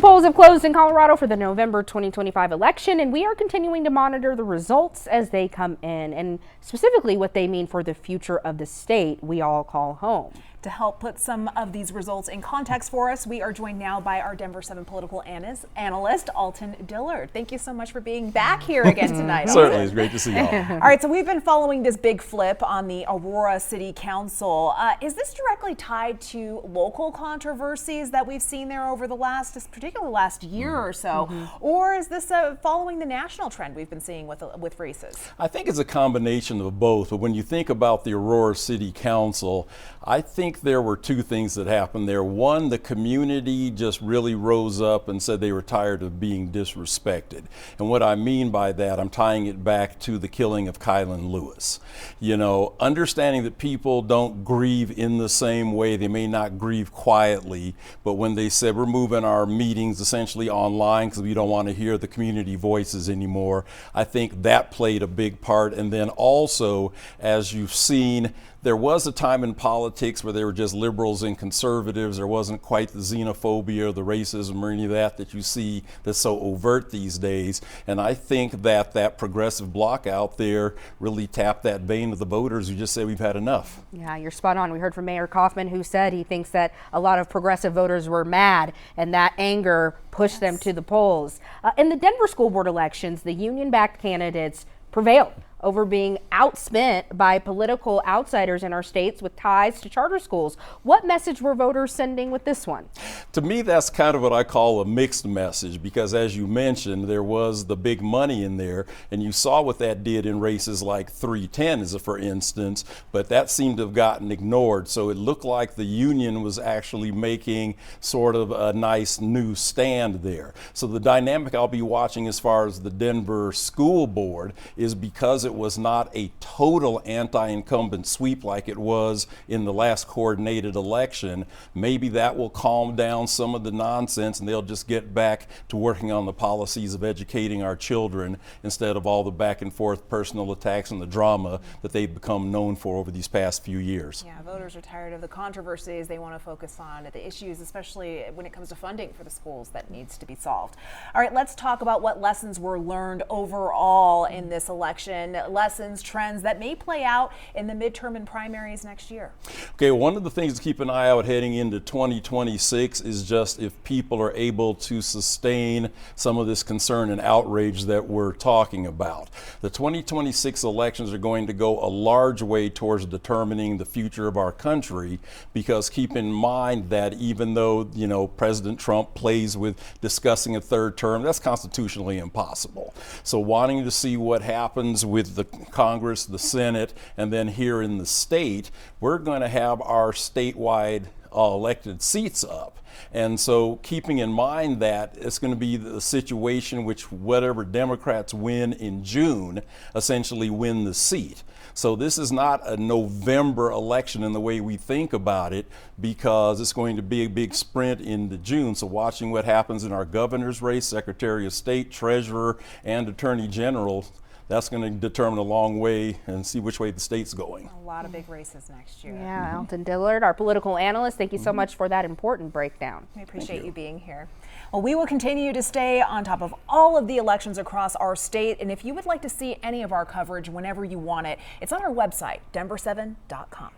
polls have closed in Colorado for the November 2025 election, and we are continuing to monitor the results as they come in, and specifically what they mean for the future of the state we all call home. To help put some of these results in context for us, we are joined now by our Denver7 political analyst, Alton Dillard. Thank you so much for being back here again tonight. Certainly, it's great to see you all. All right, so we've been following this big flip on the Aurora City Council. Is this directly tied to local controversies that we've seen there over the particularly last year or so, or is this following the national trend we've been seeing with races? I think it's a combination of both, but when you think about the Aurora City Council, I think there were two things that happened there. One, the community just really rose up and said they were tired of being disrespected. And what I mean by that, I'm tying it back to the killing of Kylan Lewis. You know, understanding that people don't grieve in the same way, they may not grieve quietly, but when they said we're moving our meetings essentially online because we don't want to hear the community voices anymore, I think that played a big part. And then also, as you've seen, there was a time in politics where they were just liberals and conservatives. There wasn't quite the xenophobia or the racism or any of that you see that's so overt these days. And I think that progressive bloc out there really tapped that vein of the voters who just said we've had enough. Yeah, you're spot on. We heard from Mayor Kaufman, who said he thinks that a lot of progressive voters were mad and that anger pushed them to the polls. In the Denver school board elections, the union-backed candidates prevailed over being outspent by political outsiders in our states with ties to charter schools. What message were voters sending with this one? To me, that's kind of what I call a mixed message, because as you mentioned, there was the big money in there, and you saw what that did in races like 310, for instance, but that seemed to have gotten ignored. So it looked like the union was actually making sort of a nice new stand there. So the dynamic I'll be watching as far as the Denver school board is because it was not a total anti-incumbent sweep like it was in the last coordinated election. Maybe that will calm down some of the nonsense and they'll just get back to working on the policies of educating our children instead of all the back and forth personal attacks and the drama that they've become known for over these past few years. Yeah, voters are tired of the controversies. They want to focus on the issues, especially when it comes to funding for the schools that needs to be solved. All right, let's talk about what lessons were learned overall in this election. Lessons, trends that may play out in the midterm and primaries next year. Okay, one of the things to keep an eye out heading into 2026 is just if people are able to sustain some of this concern and outrage that we're talking about. The 2026 elections are going to go a large way towards determining the future of our country, because keep in mind that even though, you know, President Trump plays with discussing a third term, that's constitutionally impossible. So wanting to see what happens with the Congress, the Senate, and then here in the state, we're going to have our statewide elected seats up. And so keeping in mind that it's going to be the situation which whatever Democrats win in June essentially win the seat. So this is not a November election in the way we think about it, because it's going to be a big sprint into June. So watching what happens in our governor's race, Secretary of State, Treasurer, and Attorney General, that's going to determine a long way and see which way the state's going. A lot of big races next year. Yeah, Alton Dillard, our political analyst, thank you so much for that important breakdown. We appreciate you being here. Well, we will continue to stay on top of all of the elections across our state. And if you would like to see any of our coverage whenever you want it, it's on our website, Denver7.com.